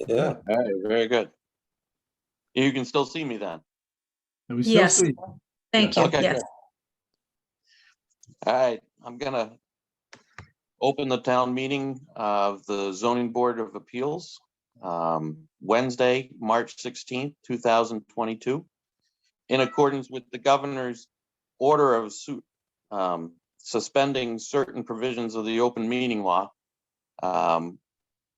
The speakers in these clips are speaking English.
Yeah. All right, very good. You can still see me then. And we still Yes. see. Thank you. Okay, Yes. good. All right, I'm gonna open the town meeting of the Zoning Board of Appeals, Wednesday, March 16th, 2022. In accordance with the governor's order of suspending certain provisions of the open meeting law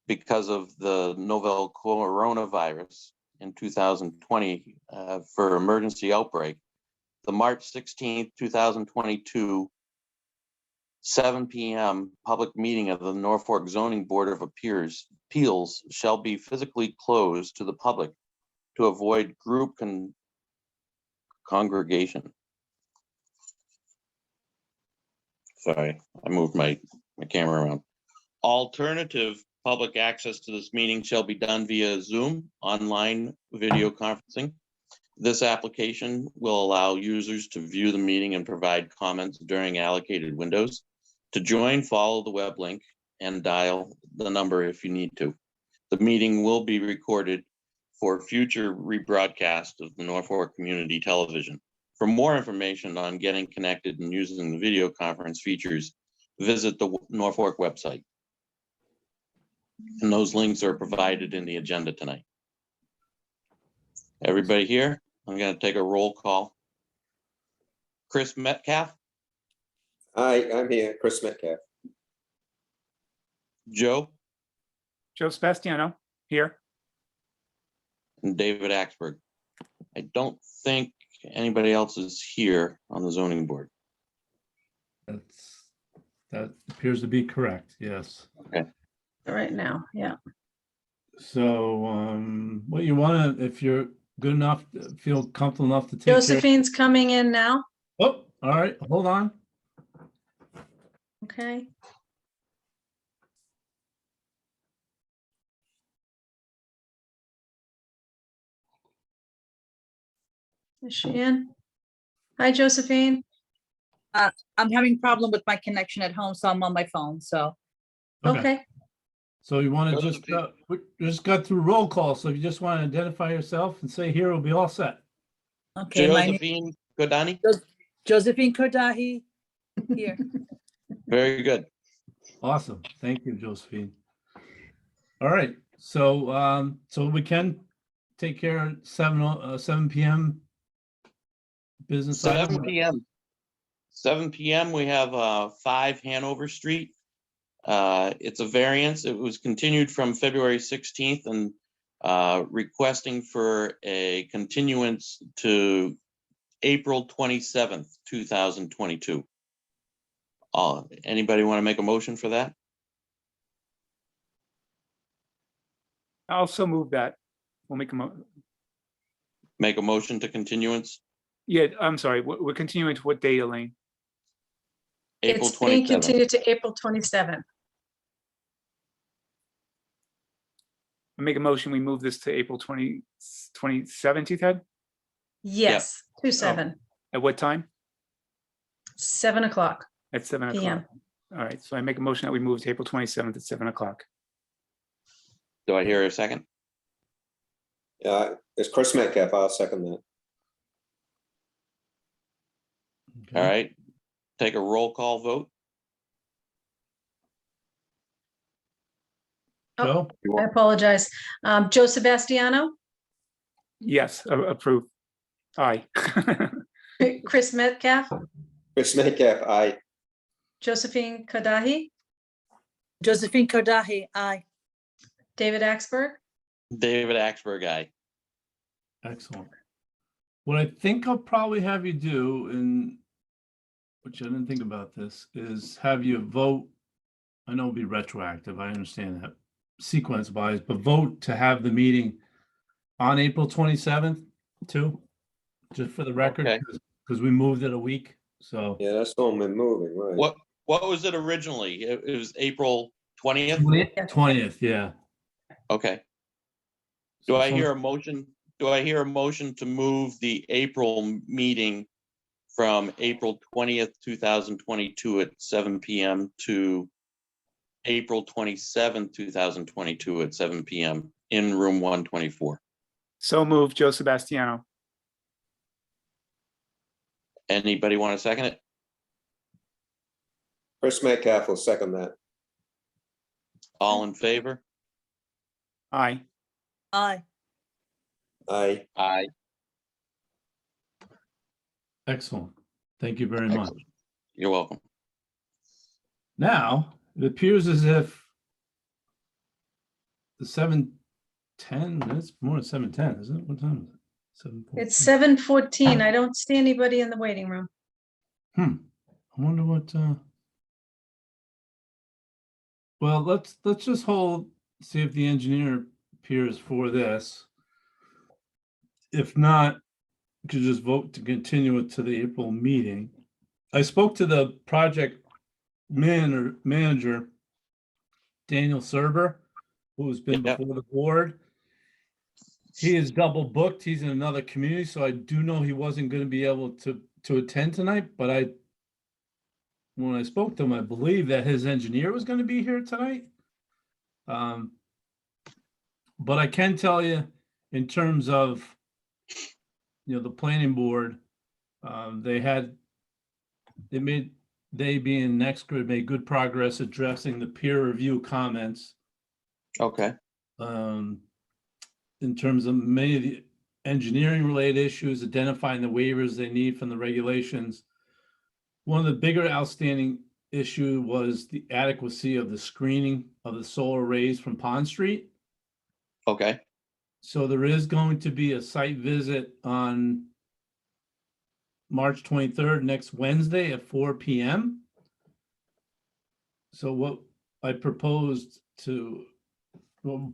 because of the novel coronavirus in 2020 for emergency outbreak, the March 16th, 2022, 7 p.m. public meeting of the Norfolk Zoning Board of Appeals shall be physically closed to the public to avoid group congregation. Sorry, I moved my camera around. Alternative public access to this meeting shall be done via Zoom online video conferencing. This application will allow users to view the meeting and provide comments during allocated windows. To join, follow the web link and dial the number if you need to. The meeting will be recorded for future rebroadcast of the Norfolk Community Television. For more information on getting connected and using the video conference features, visit the Norfolk website. And those links are provided in the agenda tonight. Everybody here? I'm going to take a roll call. Chris Metcalf? Hi, I'm here, Chris Metcalf. Joe? Joe Sebastiano, here. And David Axberg. I don't think anybody else is here on the zoning board. That appears to be correct, yes. Okay. Right now, yeah. So what you want to, if you're good enough, feel comfortable enough to take care. Josephine's coming in now. Oh, all right, hold on. Okay. Is she in? Hi, Josephine. I'm having problem with my connection at home, so I'm on my phone, so. Okay. So you want to Josephine. we just got through roll call, so if you just want to identify yourself and say here, we'll be all set. Okay, my name Josephine Kodani? Josephine Kordahi, here. Very good. Awesome, thank you, Josephine. All right, so so we can take care of 7 p.m. business 7 item. p.m. 7 p.m. we have 5 Hanover Street. It's a variance. It was continued from February 16th and requesting for a continuance to April 27th, 2022. Anybody want to make a motion for that? I also move that. We'll make Make a motion to continuance, yeah, I'm sorry. We're continuing to what date, Elaine? April It's being 27th. continued to April 27th. I make a motion. We move this to April 27th, you said? Yes, 2/7, At what time? 7 o'clock. At 7 o'clock. PM. All right, so I make a motion that we move to April 27th at 7 o'clock. Do I hear a second? Yeah, it's Chris Metcalf. I'll second that. All right. Take a roll call vote. Oh, Joe? I apologize. Joe Sebastiano, Yes, approve. Aye. Chris Metcalf, Chris Metcalf, aye. Josephine Kadahi, Josephine Kordahi, aye. David Axberg. David Axberg, aye. Excellent. What I think I'll probably have you do, and which I didn't think about this, is have you vote. I know it'll be retroactive. I understand that sequence wise, but vote to have the meeting on April 27th too, just for the record, Okay. because we moved it a week. So Yeah, that's the one we're moving, right? What was it originally? It was April 20th? 20th, yeah. Okay. Do I hear a motion? Do I hear a motion to move the April meeting from April 20th, 2022 at 7 p.m. to April 27th, 2022 at 7 p.m. in room 124. So moved, Joe Sebastiano. Anybody want to second it? Chris Metcalf will second that. All in favor? Aye. Aye. Aye. Aye. Excellent. Thank you very much. Excellent. You're welcome. Now, it appears as if the 7:10, it's more than 7:10, isn't it? What time is it? 7:14. It's 7:14. I don't see anybody in the waiting room. I wonder what, well, let's just hold, see if the engineer appears for this. If not, we could just vote to continue it to the April meeting. I spoke to the project manager, Daniel Serber, who's been Yep. before the board. He is double booked. He's in another community, so I do know he wasn't going to be able to attend tonight, but when I spoke to him, I believe that his engineer was going to be here tonight. But I can tell you, in terms of, the planning board, they being next grid made good progress addressing the peer review comments. Okay. In terms of many of the engineering related issues, identifying the waivers they need from the regulations. One of the bigger outstanding issue was the adequacy of the screening of the solar arrays from Pond Street. Okay. So there is going to be a site visit on March 23rd, next Wednesday at 4 p.m. So what I proposed to, well,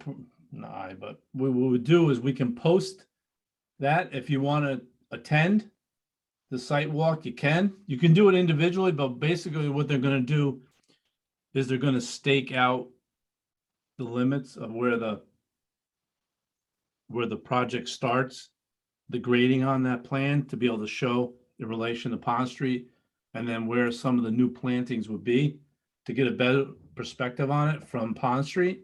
but what we would do is we can post that. If you want to attend the site walk, you can do it individually, but basically what they're going to do is they're going to stake out the limits of where the project starts, the grading on that plan to be able to show in relation to Pond Street, and then where some of the new plantings would be to get a better perspective on it from Pond Street.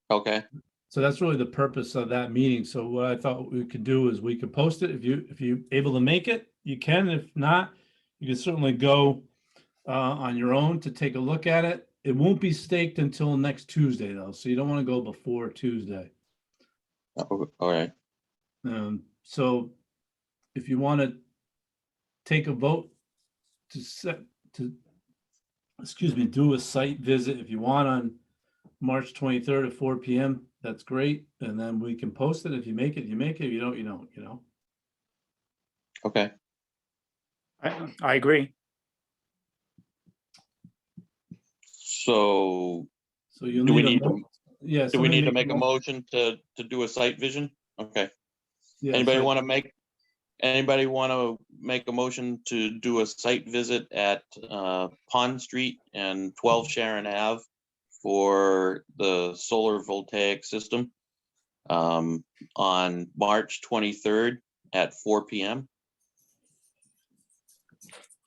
Okay. So that's really the purpose of that meeting. So what I thought we could do is we could post it. If you're able to make it, you can. If not, you can certainly go on your own to take a look at it. It won't be staked until next Tuesday though. So you don't want to go before Tuesday. All right. So if you want to take a vote do a site visit, if you want, on March 23rd at 4 p.m., that's great. And then we can post it. If you make it, you make it. If you don't, you don't, Okay. I agree. So So you'll Do we need need a, to- yes. do we need to make a motion to do a site vision? Okay. Anybody want to make a motion to do a site visit at Pond Street and 12 Sharon Ave for the solar voltaic system on March 23rd at 4 p.m.?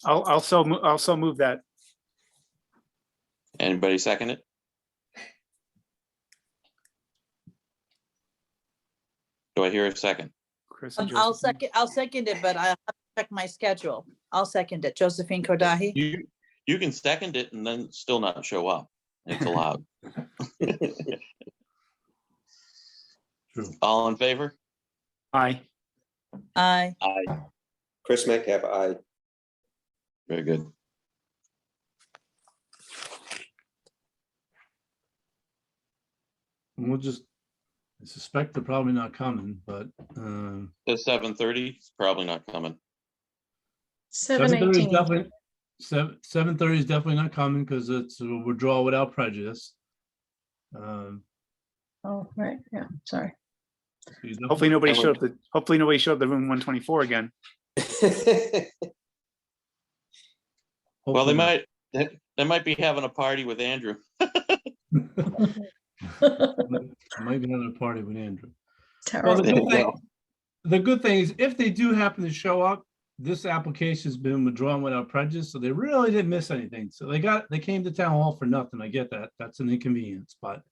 I'll also move that. Anybody second it? Do I hear a second? Chris and I'll Josephine. I'll second it, but I have to check my schedule. I'll second it. Josephine Kodahi. You can second it and then still not show up. It's allowed. True. All in favor? Aye. Aye. Aye. Chris Metcalf, aye. Very good. And I suspect they're probably not coming, but The 7:30 is probably not coming. 7:30 is 7:18. definitely 7:30 is definitely not coming because it's a withdrawal without prejudice. Oh, right, yeah, sorry. So you definitely- Hopefully nobody showed up. Hopefully nobody showed up the room 124 again. Well, they hopefully might be having a party with Andrew. might be having a party with Andrew. Terrible. Well, There you go. the good thing is if they do happen to show up, this application's been withdrawn without prejudice, so they really didn't miss anything. So they came to town hall for nothing. I get that. That's an inconvenience, but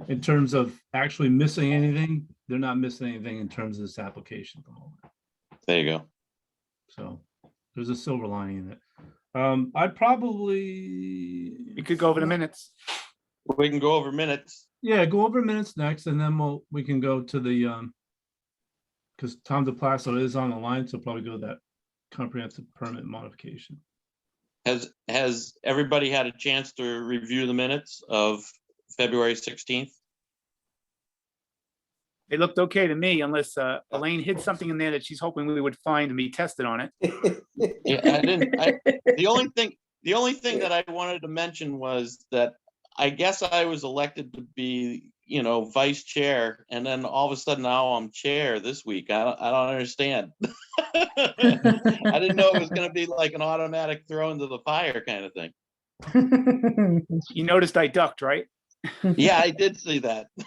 in terms of actually missing anything, they're not missing anything in terms of this application at the moment. There you go. So there's a silver lining in it. I'd probably, We could go over the minutes. We can go over minutes. yeah, go over minutes next, and then we can go to the, because Tom DePlasso is on the line, so probably go to that comprehensive permit modification. Has everybody had a chance to review the minutes of February 16th? It looked okay to me, unless Elaine hid something in there that she's hoping we would find and be tested on it. Yeah, the only thing that I wanted to mention was that I guess I was elected to be, vice chair, and then all of a sudden now I'm chair this week. I don't understand. I didn't know it was going to be like an automatic throw into the fire kind of thing. You noticed I ducked, right? Yeah, I did see that. I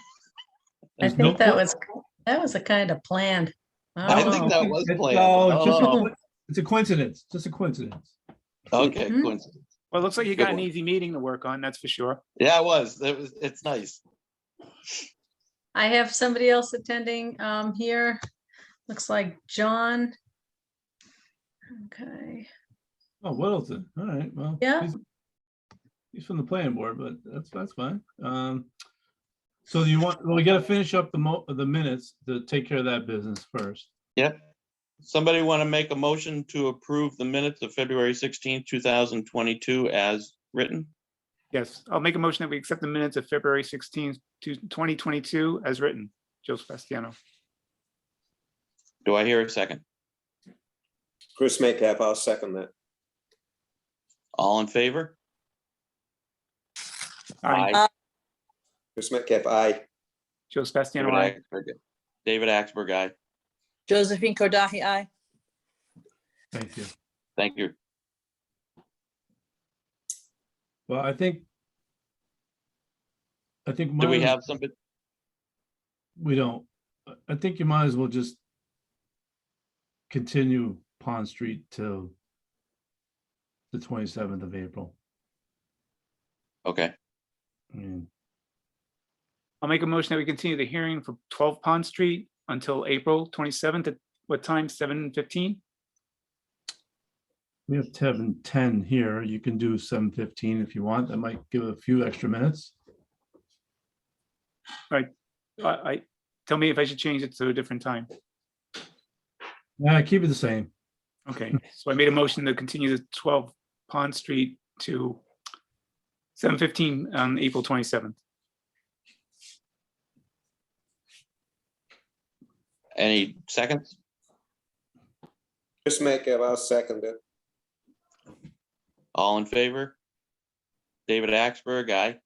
There's no think that was a kind of planned. I don't think know. that was It's- planned. no, I it's don't just a know. it's a coincidence, just a coincidence. Okay, Mhm. coincidence. Well, it looks like you Good got an one. easy meeting to work on, that's for sure. Yeah, it was. It's nice. I have somebody else attending here. Looks like John. Okay, Oh, Whittleton, all right, well. Yeah. He's from the planning board, but that's fine. So do you want, well, we gotta finish up the minutes to take care of that business first. Yep. Somebody want to make a motion to approve the minutes of February 16th, 2022 as written? Yes, I'll make a motion that we accept the minutes of February 16th, 2022 as written. Joe Sebastiano. Do I hear a second? Chris Metcalf, I'll second that. All in favor? Aye. Chris Metcalf, aye. Joe Sebastiano, David aye. Axberg- David Axberg, aye. Josephine Kordahi, aye. Thank you. Thank you. Well, I think. Do we mine- have somebody? We don't. I think you might as well just continue Pond Street till the 27th of April. Okay, I mean, I'll make a motion that we continue the hearing for 12 Pond Street until April 27th at what time? 7:15? we have 10 here. You can do 7:15 if you want. That might give a few extra minutes. I tell me if I should change it to a different time. Keep it the same. Okay, so I made a motion to continue the 12 Pond Street to 7:15 on April 27th. any seconds? Chris Metcalf, I'll second it. All in favor? David Axberg, aye.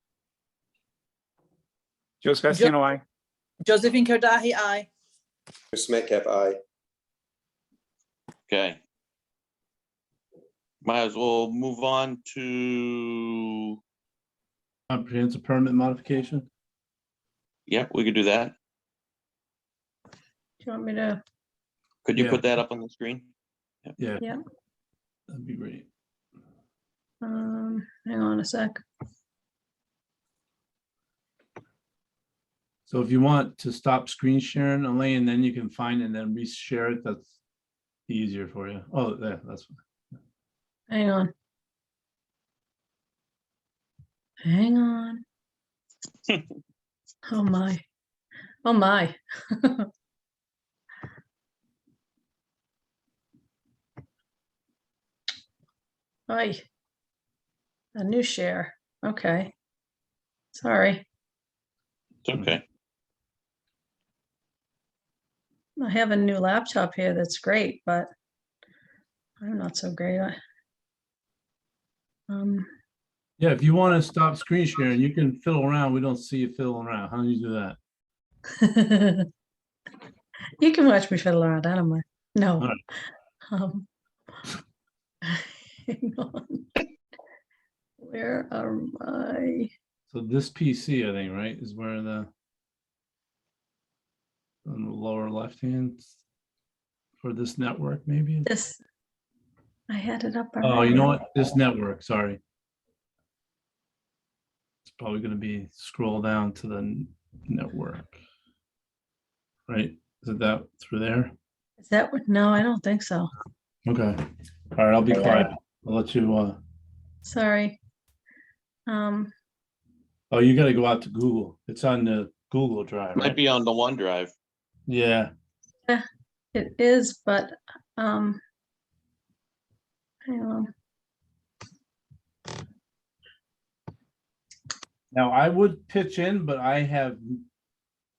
Joe Sebastiano, aye. Josephine Kordahi, aye. Chris Metcalf, aye. Okay. Might as well move on to, Comprehensive permit modification. yep, we could do that. Do you want me to? Could you Yeah. put that up on the screen? Yeah. Yeah. That'd be great. Hang on a sec. So if you want to stop screen sharing, Elaine, then you can find and then reshare it. That's easier for you. Oh, yeah, that's fine. Hang on. Hang on. Oh my. Oh my. Aye. A new share. Okay. Sorry. It's okay. I have a new laptop here that's great, but I'm not so great. Yeah, if you want to stop screen sharing, you can fiddle around. We don't see you fiddling around. How do you do that? You can watch me fiddle around. I don't mind. No. All right. Hang on. Where am I? So this PC, I think, right, is where on the lower left hand for this network, maybe. This. I had it up. Oh, you already. know what? This network, sorry. It's probably gonna be scroll down to the network. Right, is it that through there? Is that what? No, I don't think so. Okay, all right, I'll be Yeah. quiet. I'll let you, Sorry. oh, you gotta go out to Google. It's on the Google Drive, Might right? be on the OneDrive. Yeah, It is, but, hang on. now I would pitch in, but I have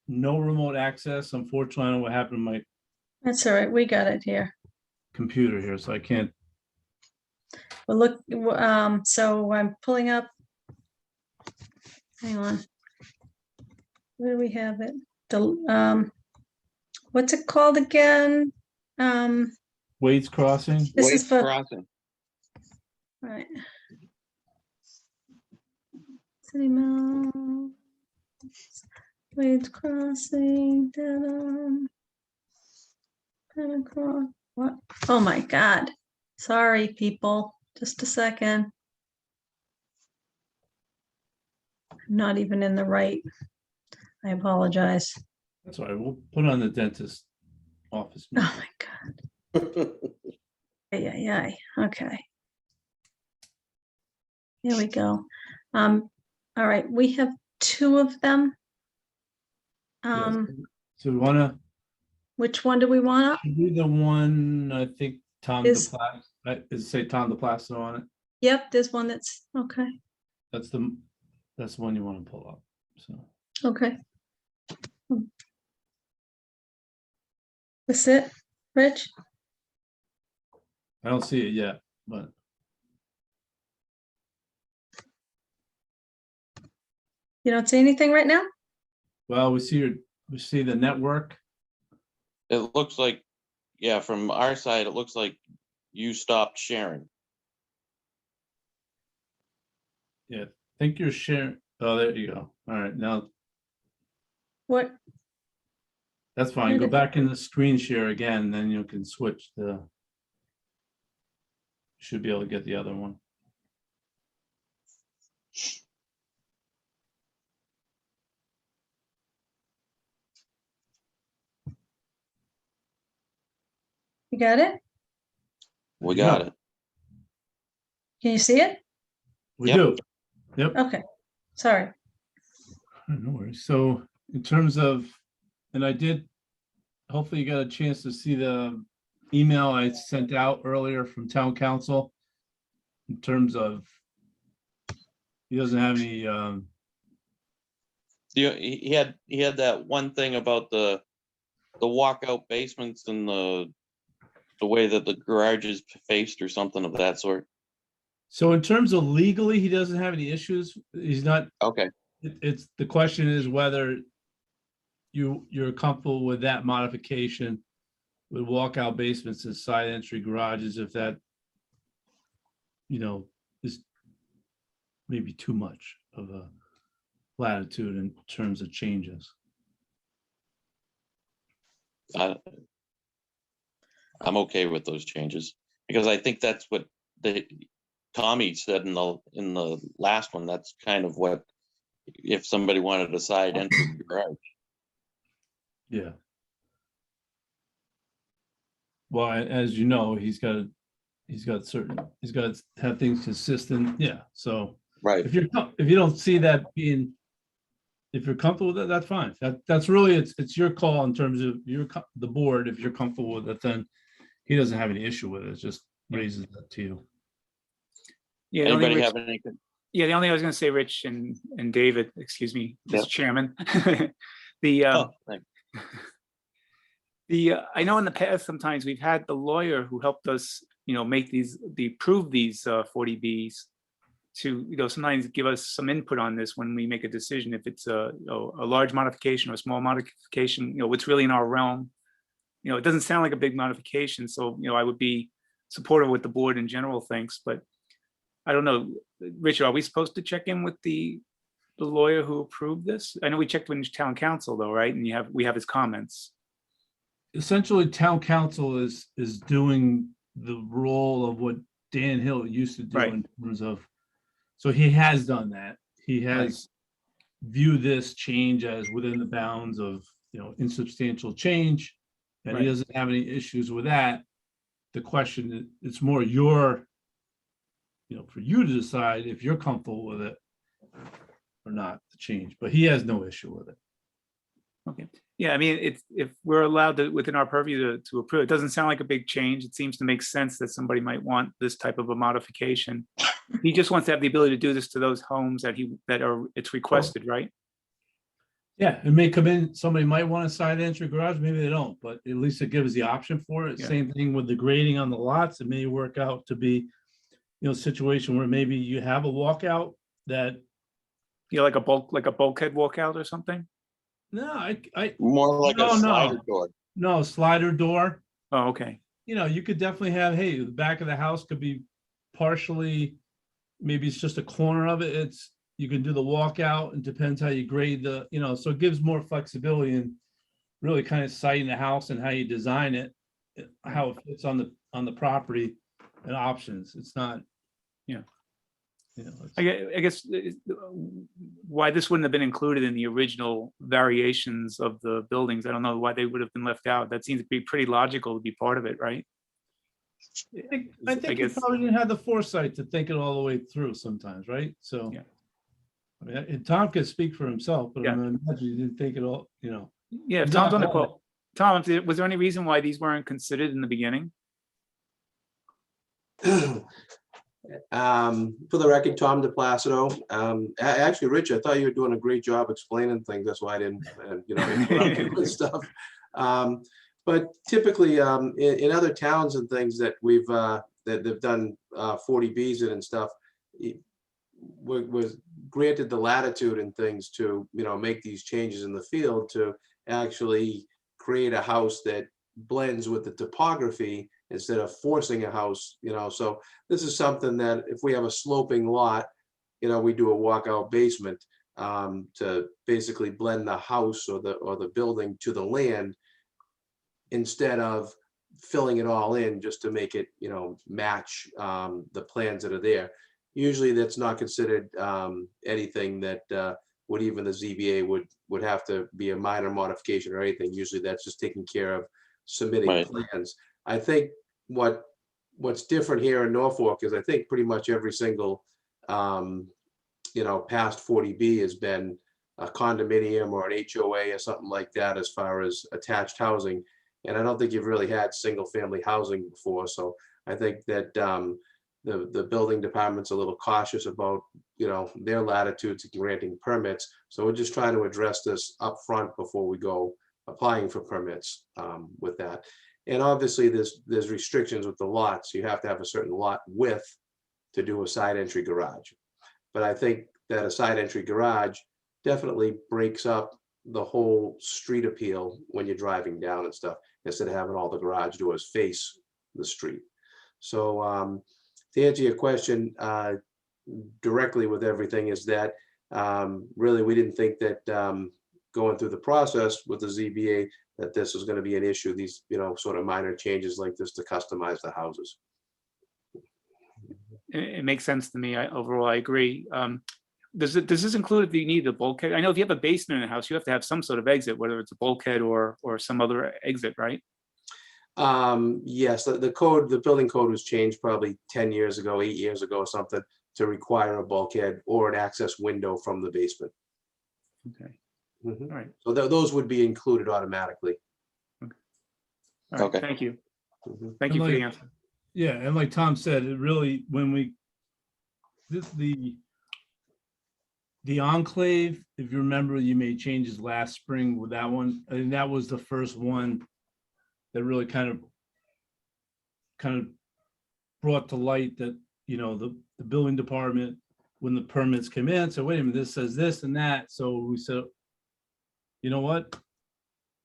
no remote access. Unfortunately, I don't know what happened to my That's all right. We got it here. computer here, so I can't. Well, look, so I'm pulling up. Hang on. Where do we have it? The, what's it called again? Wade's Crossing. This Wade's is for, Crossing. right. City Mill. Wade's Crossing, Dedham. Penacross, what? Oh my God. Sorry, people. Just a second. I'm not even in the right. I apologize. That's all right. We'll put it on the dentist office. Oh my God. Yeah, yeah, okay. Here we go. All right, we have two of them. Yes. So we wanna Which one do we want? be the one, I think Tom Is- DePlace, is say Tom DePlace on it. Yep, there's one that's, okay, That's the one you want to pull up. So okay. That's it, Rich? I don't see it yet, but You don't see anything right now? well, we see the network. It looks like, yeah, from our side, it looks like you stopped sharing. Yeah, I think you're sharing. Oh, there you go. All right, now What? that's fine. Go back in the screen share again, then you can switch the. Should be able to get the other one. You got it? We Yeah. got it. Can you see it? We Yep. do. Yep. Okay, sorry. No worries. So in terms of, and I did, hopefully you got a chance to see the email I sent out earlier from town council. In terms of, he doesn't have any, He had that one thing about the walkout basements and the way that the garage is faced or something of that sort. so in terms of legally, he doesn't have any issues. He's not, Okay, it's, the question is whether you're comfortable with that modification with walkout basements and side entry garages, if that, is maybe too much of a latitude in terms of changes. I'm okay with those changes because I think that's what Tommy said in the last one. That's kind of what, if somebody wanted a side entry garage. Yeah. Well, as you know, he's got to have things consistent. Yeah. So Right. if you don't see that being, if you're comfortable with it, that's fine. That's really, it's your call in terms of the board. If you're comfortable with it, then he doesn't have any issue with it. It just raises that to you. Yeah, the only Anybody Rich- have anything? yeah, the only thing I was gonna say, Rich and David, excuse me, Yep. Mr. Chairman. The, Oh, thanks. I know in the past, sometimes we've had the lawyer who helped us, make approve these 40Bs to, sometimes give us some input on this when we make a decision, if it's a large modification or a small modification, what's really in our realm. It doesn't sound like a big modification, so, I would be supportive of what the board in general thinks, but I don't know, Richard, are we supposed to check in with the lawyer who approved this? I know we checked with town council though, right? And we have his comments. Essentially, town council is doing the role of what Dan Hill used to do Right. in terms of, so he has done that. he has viewed this change as within the bounds of, insubstantial change. And he Right. doesn't have any issues with that. The question, it's more your, for you to decide if you're comfortable with it or not, the change, but he has no issue with it. Okay. Yeah, I mean, if we're allowed to, within our purview to approve, it doesn't sound like a big change. It seems to make sense that somebody might want this type of a modification. He just wants to have the ability to do this to those homes that it's requested, right? Yeah, it may come in, somebody might want a side entry garage, maybe they don't, but at least it gives the option for it. Yeah. Same thing with the grading on the lots. It may work out to be, a situation where maybe you have a walkout that, Yeah, like a bulkhead walkout or something? no, I, More like No, a no. slider door. no, slider door. Oh, okay. You could definitely have, hey, the back of the house could be partially, maybe it's just a corner of it. You can do the walkout, and depends how you grade so it gives more flexibility and really kind of sighting the house and how you design it, how it fits on the property and options. It's not. Yeah. It's- I guess why this wouldn't have been included in the original variations of the buildings, I don't know why they would have been left out. That seems to be pretty logical to be part of it, right? I think you guess- probably didn't have the foresight to think it all the way through sometimes, right? So. Yeah. I mean, and Tom can speak for himself, but Yeah. I'm gonna imagine you didn't think it all, Yeah, if It's Tom's not on the bad. call. Tom, was there any reason why these weren't considered in the beginning? For the record, Tom DePlacido. Actually, Rich, I thought you were doing a great job explaining things. That's why I didn't, interrupt you with stuff. But typically, in other towns and things that that they've done 40Bs in and stuff, was granted the latitude and things to, make these changes in the field to actually create a house that blends with the topography instead of forcing a house, so this is something that if we have a sloping lot, we do a walkout basement to basically blend the house or the building to the land instead of filling it all in just to make it, match the plans that are there. Usually that's not considered anything that would even the ZBA would have to be a minor modification or anything. Usually that's just taking care of submitting Right. plans. I think what's different here in Norfolk is I think pretty much every single past 40B has been a condominium or an HOA or something like that as far as attached housing. And I don't think you've really had single family housing before. So I think that the building department's a little cautious about, their latitudes in granting permits. So we're just trying to address this up front before we go applying for permits with that. And obviously there's restrictions with the lots. You have to have a certain lot width to do a side entry garage. But I think that a side entry garage definitely breaks up the whole street appeal when you're driving down and stuff, instead of having all the garage doors face the street. So to answer your question directly with everything is that really we didn't think that going through the process with the ZBA that this was going to be an issue, these sort of minor changes like this to customize the houses. It makes sense to me. Overall, I agree. Does this include if you need a bulkhead? I know if you have a basement in a house, you have to have some sort of exit, whether it's a bulkhead or some other exit, right? Yes, the building code was changed probably 10 years ago, 8 years ago or something to require a bulkhead or an access window from the basement. Okay. Mhm. All right. So those would be included automatically. All right. Okay. Thank you. Mhm. Thank you for the answer. Yeah, and like Tom said, it really, the enclave, if you remember, you made changes last spring with that one, and that was the first one that really kind of brought to light that, the building department, when the permits came in, so wait a minute, this says this and that. So we said, you know what?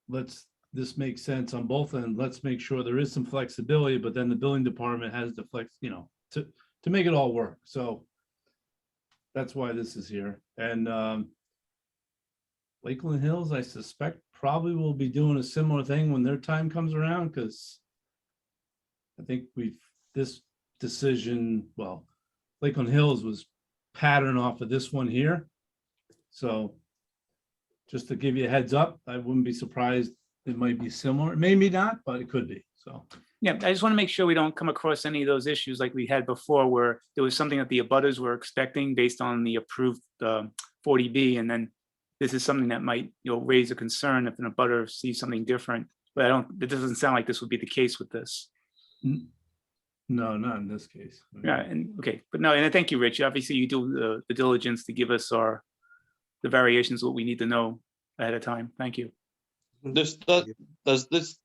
This makes sense on both ends. Let's make sure there is some flexibility, but then the building department has the flex, to make it all work. So that's why this is here. And Lakeland Hills, I suspect probably will be doing a similar thing when their time comes around, because I think this decision, well, Lakeland Hills was patterned off of this one here. So just to give you a heads up, I wouldn't be surprised. It might be similar, maybe not, but it could be. So Yeah, I just want to make sure we don't come across any of those issues like we had before, where there was something that the abutters were expecting based on the approved 40B, and then this is something that might, raise a concern if an abutter sees something different. But it doesn't sound like this would be the case with this. no, not in this case. Yeah, and okay, but no, and thank you, Rich. Obviously, you do the diligence to give us the variations, what we need to know ahead of time. Thank you. Does this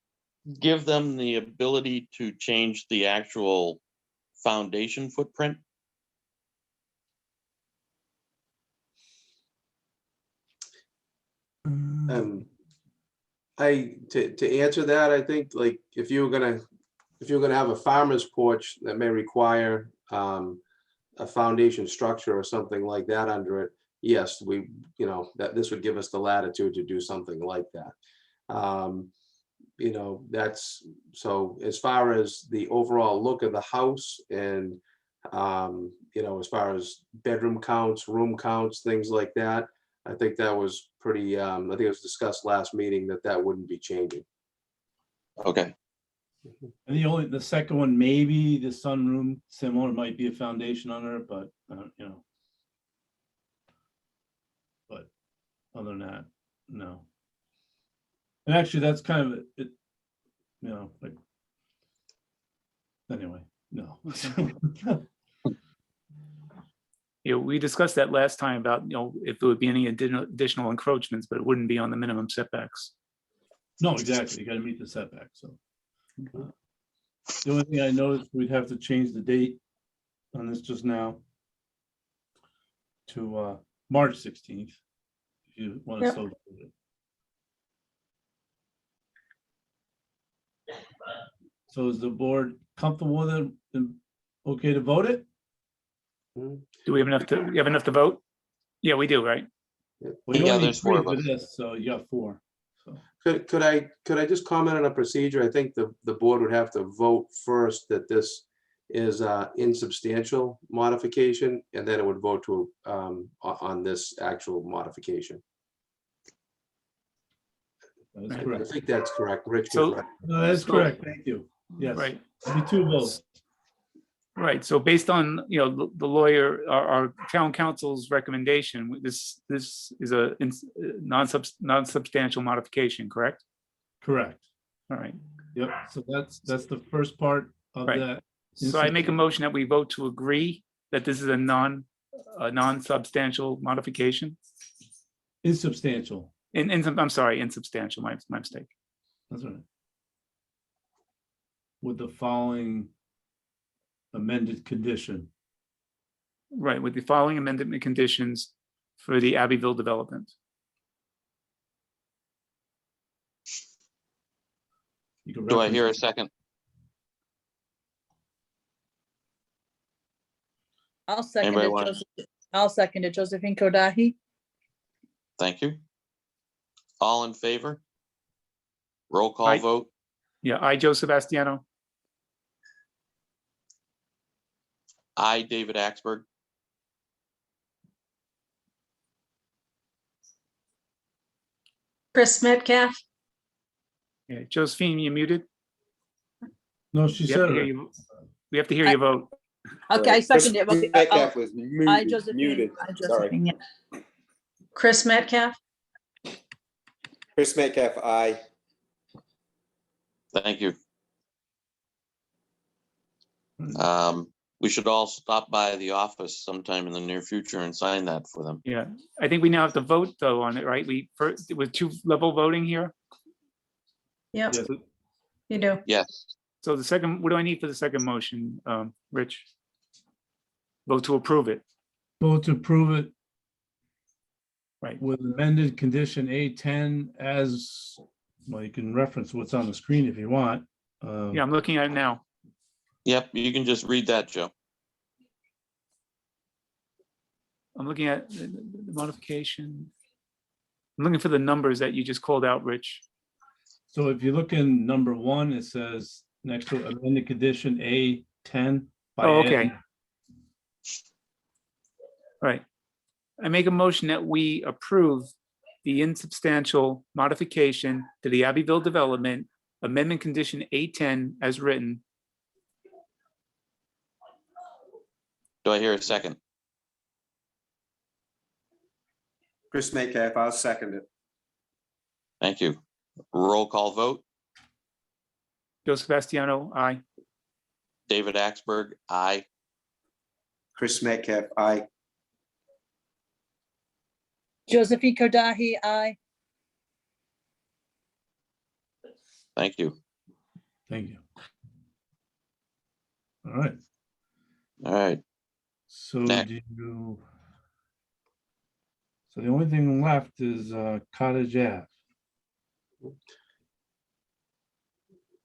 give them the ability to change the actual foundation footprint? To answer that, I think like if you're gonna have a farmer's porch that may require a foundation structure or something like that under it, yes, that this would give us the latitude to do something like that. That's so as far as the overall look of the house and as far as bedroom counts, room counts, things like that, I think that was pretty, I think it was discussed last meeting that wouldn't be changing. Okay, And the second one, maybe the sunroom similar, might be a foundation under it, but but other than that, no. And actually, that's kind of it, like, anyway, no. We discussed that last time about, if there would be any additional encroachments, but it wouldn't be on the minimum setbacks. No, exactly. You gotta meet the setback, so. The only thing I noticed, we'd have to change the date on this just now to March 16th, if you want to Yep. so do it. So is the board comfortable with it and okay to vote it? Do we have enough to vote? Yeah, we do, right? Well, you Yeah, only need there's 4 three of for us. this, so you got 4. So Could I just comment on a procedure? I think the board would have to vote first that this is insubstantial modification, and then it would vote to on this actual modification. that is I correct. think that's correct. Rich. So- correct. No, that is correct. Thank you. Yes. Right. Be 2 votes. Right, so based on, the lawyer, our town council's recommendation, this is a non-substantial modification, correct? Correct. All right, Yep. So that's the first part of Right. that. so I make a motion that we vote to agree that this is a non-substantial modification. Insubstantial. I'm sorry, insubstantial, my mistake. That's right. With the following amended condition. Right, with the following amendment conditions for the Abbeville development. You can do I hear a reference- second? I'll second Anybody it. want- I'll second it. Josephine Kodahi. Thank you. All in favor? Roll call Aye. vote. Yeah, I, Joe Sebastiano. I, David Axberg. Chris Metcalf, Yeah, Josephine, you muted? No, she We have said to hear it. you- we have to hear you vote. Okay, I second it. Chris Okay, Metcalf was I, muted, Josephine. muted. I, Sorry. Josephine, yeah. Chris Metcalf, Chris Metcalf, aye. Thank you. We should all stop by the office sometime in the near future and sign that for them. Yeah, I think we now have to vote though on it, right? We first, with 2-level voting here. yep, Yes. you do. Yes, So the second, what do I need for the second motion, Rich? Vote to approve it, Vote to approve it right? with amended condition A10 as, well, you can reference what's on the screen if you want. Yeah, I'm looking at it now. yep, you can just read that, Joe. I'm looking at the modification. I'm looking for the numbers that you just called out, Rich. So if you look in number 1, it says next to amended condition A10. by Oh, adding- okay. Right. I make a motion that we approve the insubstantial modification to the Abbeville development amendment condition A10 as written. Do I hear a second? Chris Metcalf, I'll second it. Thank you. Roll call vote. Joe Sebastiano, aye. David Axberg, aye. Chris Metcalf, aye. Josephine Kordahi, aye. Thank you. Thank you. All right, All right. so Next. so the only thing left is Cottage Ave.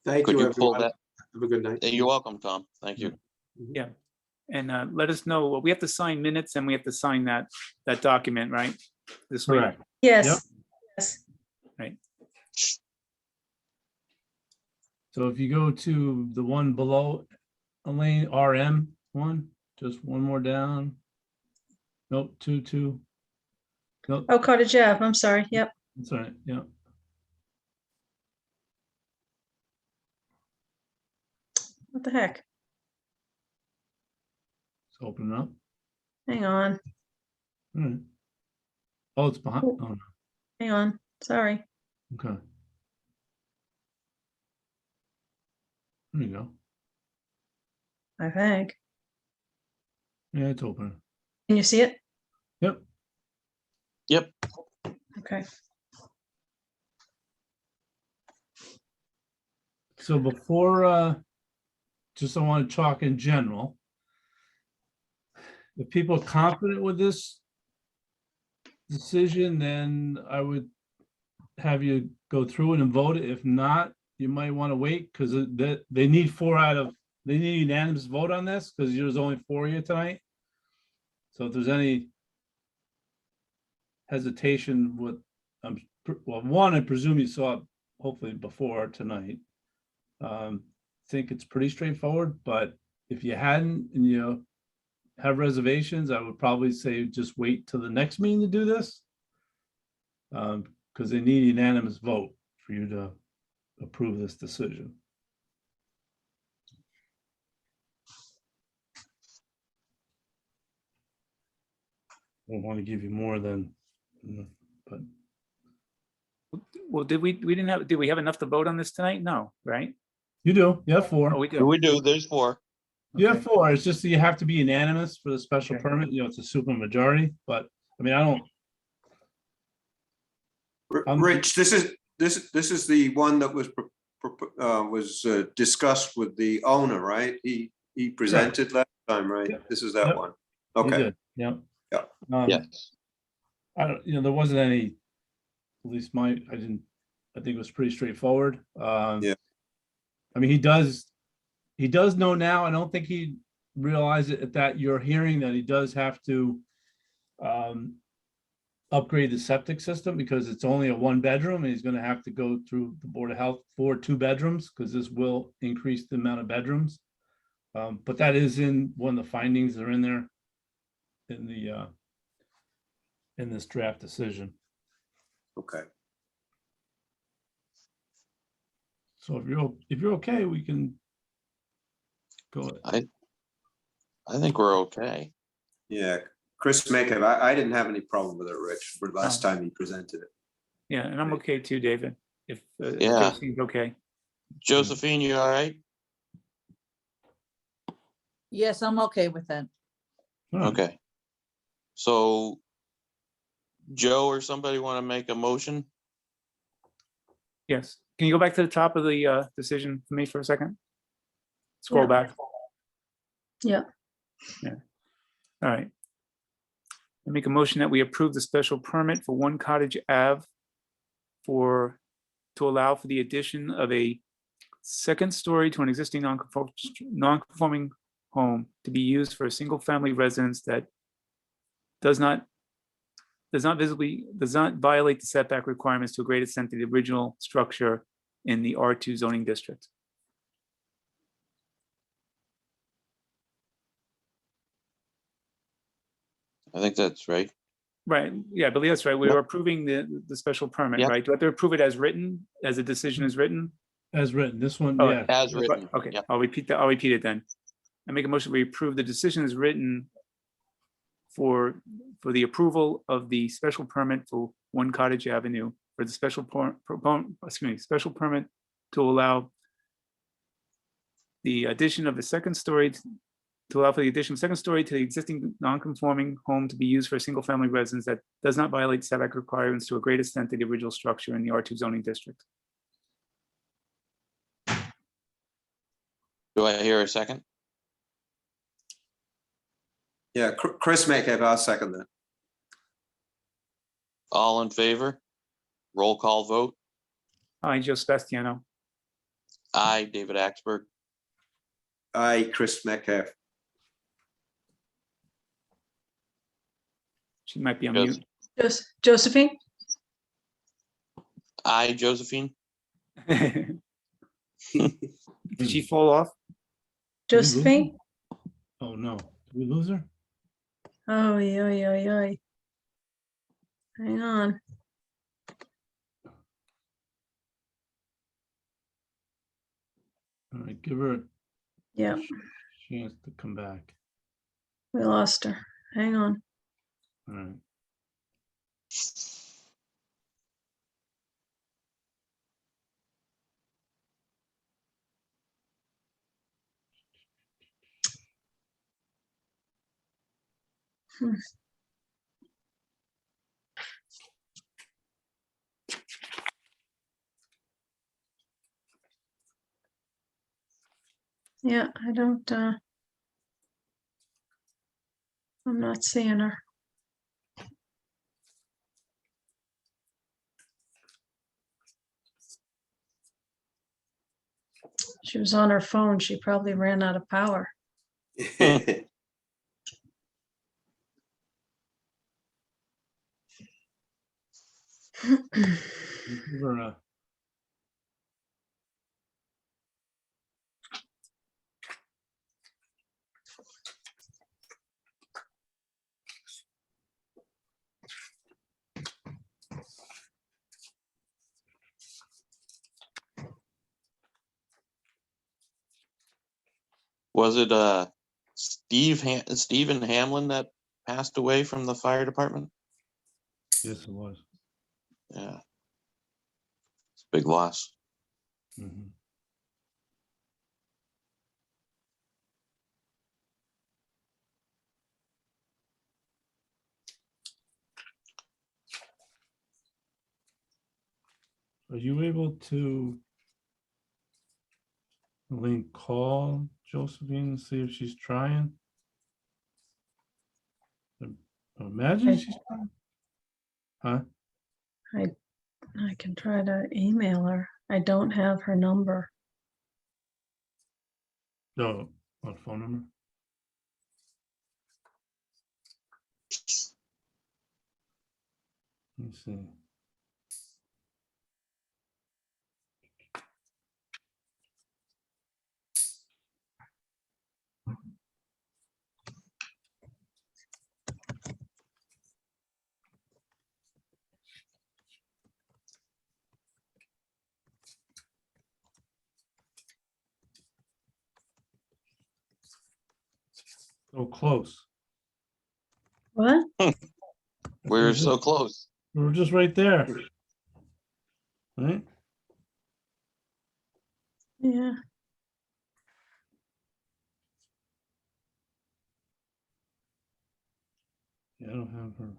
Thank Could you, you pull everyone. that? Have a good night. You're welcome, Tom. Thank you. And let us know, we have to sign minutes and we have to sign that document, right? This week. Correct. Yes. Yes. So if you go to the one below, Elaine, RM one, just one more down. Nope, two. Nope, Oh, Cottage Ave, I'm sorry. Yep. that's all right, yeah. What the heck? Let's open it up. Hang on, All right. Oh, it's behind, oh, no, hang on. Sorry. okay. There you go. I think. Yeah, it's open. Can you see it? Yep. Yep. Okay. So before, just I want to talk in general. If people are confident with this decision, then I would have you go through it and vote it. If not, you might want to wait because they need they need unanimous vote on this because there's only 4 of you tonight. So if there's any hesitation with, well, one, I presume you saw it hopefully before tonight. Think it's pretty straightforward, but if you hadn't and you have reservations, I would probably say just wait till the next meeting to do this. Because they need unanimous vote for you to approve this decision. I don't want to give you more than, but Well, did we have enough to vote on this tonight? No, right? you do, you have 4. Oh, we do. We do. There's 4. You have Okay. 4, it's just that you have to be unanimous for the special Okay. permit, it's a super majority, but I mean, I don't, Rich, this is the one that was discussed with the owner, right? He presented last time, right? Yep. This is that Yep. one. you Okay. did, yeah. Yeah. Yes. I don't, there wasn't any, at least I think it was pretty straightforward. Yeah. I mean, he does know now, I don't think he realized it at that your hearing that he does have to upgrade the septic system because it's only a 1-bedroom and he's gonna have to go through the Board of Health for 2 bedrooms because this will increase the amount of bedrooms. But that is in one of the findings that are in there in the in this draft decision. Okay. So if you're okay, we can go. I think we're okay. Yeah. Chris Metcalf, I didn't have any problem with it, Rich, for the last time he presented it. Yeah, and I'm okay too, David. If Yeah. Josephine's okay. Josephine, you all right? Yes, I'm okay with that. All right. Okay. So Joe or somebody want to make a motion? Yes. Can you go back to the top of the decision for me for a second? Scroll Yeah. back. Yeah. Yeah. All right. I make a motion that we approve the special permit for 1 Cottage Ave to allow for the addition of a 2nd story to an existing non-conforming home to be used for a single-family residence that does not violate the setback requirements to a great extent to the original structure in the R2 zoning district. I think that's right. Right, yeah, I believe that's right. We Yep. were approving the special permit, Yep. right? Do we have to approve it as written, as a decision is written? As written, this one, Oh, yeah. As written. Okay, Yep. I'll repeat it then. I make a motion, we approve the decision as written for the approval of the special permit for One Cottage Avenue for the special special permit to allow the addition of a second story, to allow for the addition of second story to the existing non-conforming home to be used for a single-family residence that does not violate setback requirements to a great extent to the original structure in the R2 zoning district. Do I hear a second? Yeah, Chris Metcalf, I'll second that. All in favor? Roll call vote. Hi, Joe Sebastiano. Aye, David Axberg. Aye, Chris Metcalf. She might be on Yes. mute. Josephine? Aye, Josephine. Did she fall off? Josephine? Oh, no. Did we lose her? Oh, yeah. Hang on. All right, give her a Yeah, chance to come back. we lost her. Hang on. All right. Yeah, I don't, I'm not seeing her. She was on her phone. She probably ran out of power. Give her a. Was it Stephen Hamlin that passed away from the fire department? Yes, it was. Yeah. It's a big loss. Mhm. Are you able to Elaine, call Josephine and see if she's trying? Imagine she's trying. Huh? I can try to email her. I don't have her number. No, what phone number? Let me see. So close. What? We're so close. We were just right there. Right? Yeah. Yeah, I don't have her.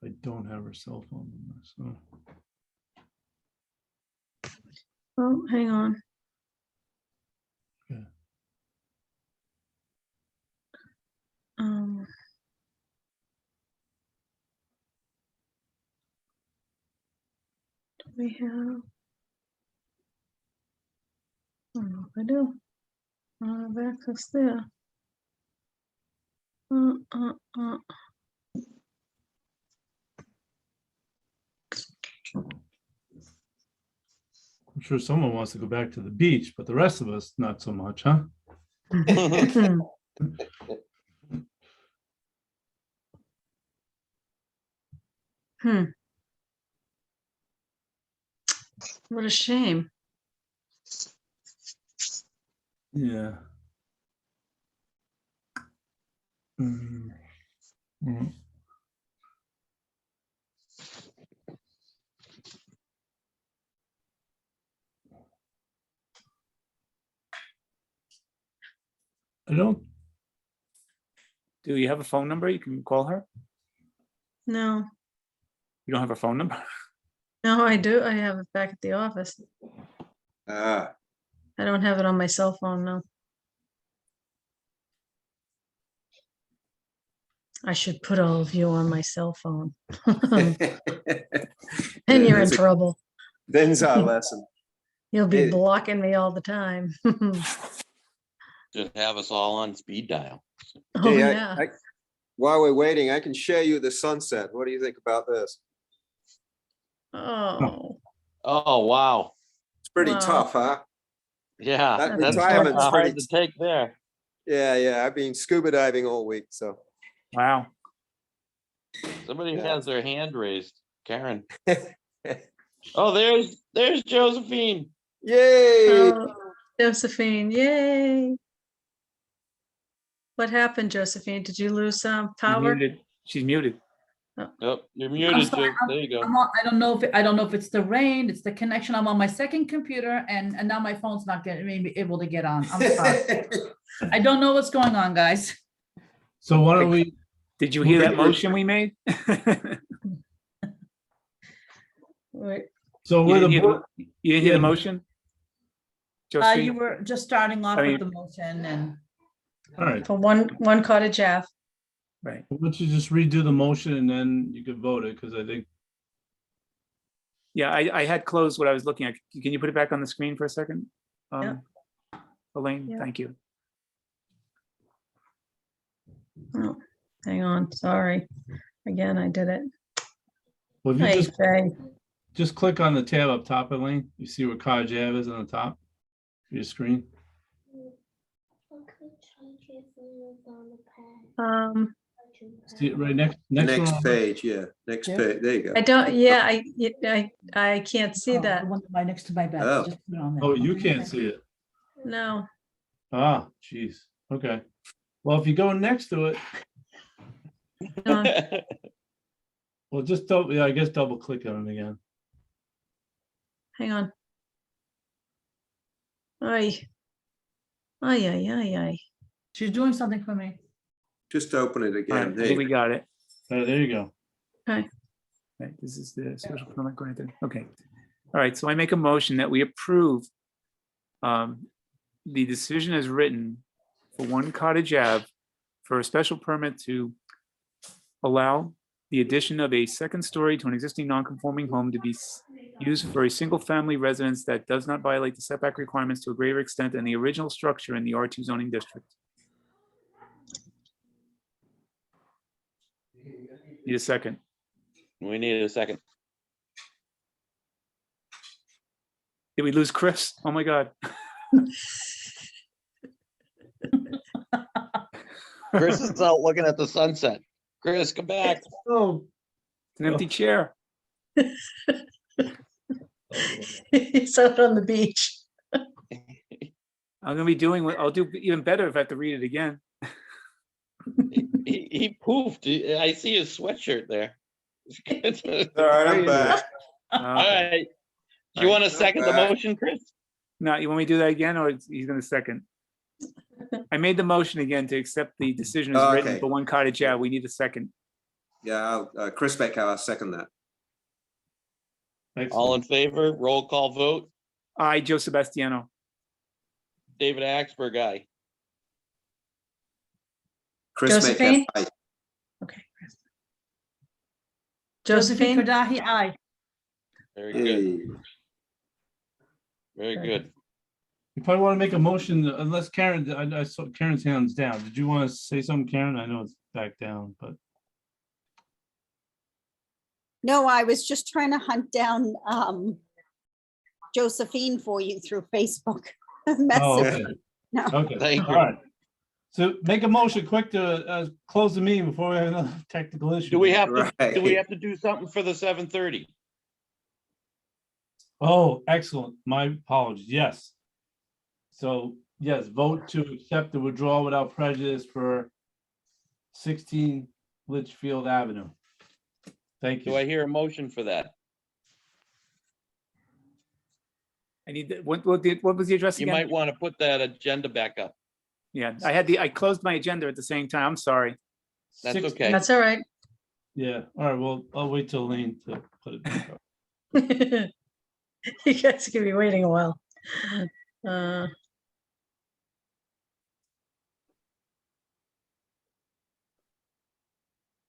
I don't have her cell phone number, so. Oh, hang on. Yeah. Um. Do we have? I don't know if I do. I don't have access there. Uh. I'm sure someone wants to go back to the beach, but the rest of us, not so much, huh? What a shame. Yeah. Mm. Mm. I don't, Do you have a phone number? You can call her. No, You don't have a phone number? no, I do. I have it back at the office. Ah. I don't have it on my cell phone, no. I should put all of you on my cell phone. And you're in trouble. Then's our lesson. You'll be Hey. blocking me all the time. Should have us all on speed dial. Oh, Hey, yeah. while we're waiting, I can share you the sunset. What do you think about this? Oh, Oh, wow. It's pretty Wow. tough, huh? Yeah, That that's retirement's hard pretty to take there. Yeah, I've been scuba diving all week, so. Wow. Somebody Yeah. has their hand raised. Karen. Oh, there's Josephine. Yay! oh, Josephine, yay. What happened, Josephine? Did you lose She's power? muted. She's muted. Oh, you're I'm muted, sorry, Joe. There you go. I don't know if it's the rain, it's the connection. I'm on my second computer and now my phone's not getting able to get on. I'm sorry. I don't know what's going on, guys. so why don't we, Did you hear that motion we made? Wait, so You we're didn't the, hear board- the- you didn't hear the Yeah. motion? You Josephine? were just starting off I mean- with the motion and all right, for one Cottage Ave. Right. why don't you just redo the motion and then you can vote it, because I think, Yeah, I had closed what I was looking at. Can you put it back on the screen for a second? Yeah. Elaine, Yeah. thank you. Oh, hang on, sorry. Again, I did it. well, if you Hey, just, Faye. just click on the tab up top, Elaine, you see where Cottage Ave is on the top of your screen? See it right next one. Next on- page, yeah, next Yeah. page, there you I go. don't, yeah, I can't see Oh, that. the one right next to my bed. Oh. Just put it on there. Oh, you Okay. can't see it. No, Ah, geez, okay. Well, if you go next to it, no, well, just double, yeah, I guess double click on it again. hang on. Ay. Ay, ay, ay, ay. She's doing something for me. Just open it All right, again. I There think you we go. got it. There you go. Right, this is the social permit granted. Okay. All right, so I make a motion that we approve the decision as written for One Cottage Ave for a special permit to allow the addition of a second story to an existing non-conforming home to be used for a single-family residence that does not violate the setback requirements to a greater extent than the original structure in the R2 zoning district. Need a second. We need a second. Did we lose Chris? Oh my God. Chris is out looking at the sunset. Chris, come back. Oh. It's an empty chair. He's out on the beach. I'm gonna be doing, I'll do even better if I have to read it again. He poofed. I see his sweatshirt there. All right, I'm back. All right. Do you All want right. to second the motion, Chris? No, you want me to do that again, or he's gonna second? I made the motion again to accept the decision as written Okay. for One Cottage Ave. We need a second. Yeah, Chris Baker, I'll second that. All Excellent. in favor? Roll call vote. I, Joe Sebastiano. David Axberg, aye. Chris Josephine? Metcalf, aye. Okay. Josephine Josephine? Kordahi, aye. Very good. Hey. Very good. You probably want to make a motion unless Karen, I saw Karen's hands down. Did you want to say something, Karen? I know it's back down, but. No, I was just trying to hunt down Josephine for you through Facebook Oh, message. okay. No. Okay, Thank all you. right. So make a motion quick to close the meeting before we have another technical issue. Do we have to, do we Right. have to do something for the 7:30? Oh, excellent. My apologies. Yes. So yes, vote to accept the withdrawal without prejudice for 16 Litchfield Avenue. Thank Do I you. hear a motion for that? I need, what was the address You again? might want to put that agenda back up. Yeah, I closed my agenda at the same time. I'm sorry. That's 16 okay. That's all right. Yeah, all right, well, I'll wait till Lane to put it back up. You guys could be waiting a while.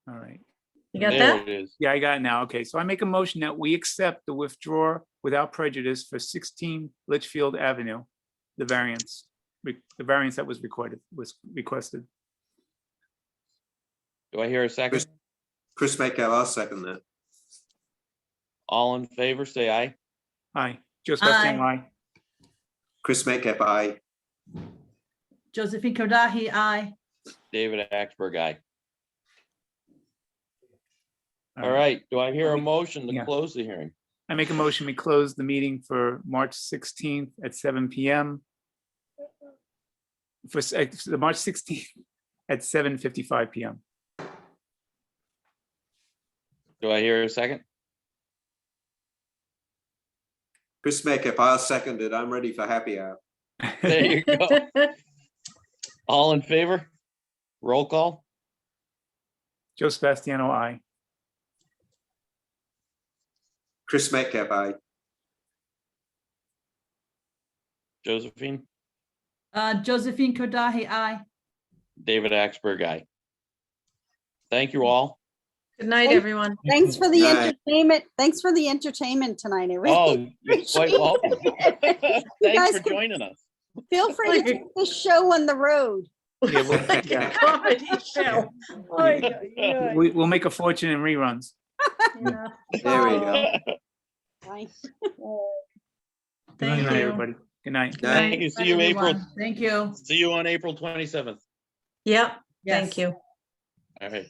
All right. You got There that? it is. Yeah, I got it now. Okay, so I make a motion that we accept the withdrawal without prejudice for 16 Litchfield Avenue, the variance that was requested. Do I hear a second? Chris Metcalf, I'll second that. All in favor, say aye. Aye. Joe Sebastian, aye. Chris Metcalf, aye. Josephine Kordahi, aye. David Axberg, aye. All right, do I hear a motion to Yeah. close the hearing? I make a motion, we close the meeting for March 16th at 7 PM. For the March 16th at 7:55 PM. Do I hear a second? Chris Metcalf, I'll second it. I'm ready for happy hour. There you go. All in favor? Roll call? Joe Sebastiano, aye. Chris Metcalf, aye. Josephine? Josephine Kordahi, aye. David Axberg, aye. Thank you all. Good night, Thank- everyone. Thanks for the Night. entertainment. Thanks for the entertainment tonight. I really Oh, you're quite appreciate welcome. it. Thanks guys for can- joining us. Feel free to take this show on the road. Yeah, Like a yeah. comedy show. Oy, oy, oy. We'll make a fortune in reruns. Yeah. There we go. Bye. Good Thank night, you. everybody. Good night. Night. Thank you. See you April. Everyone. Thank you. See you on April 27th. Yep, Yes. thank you. All right.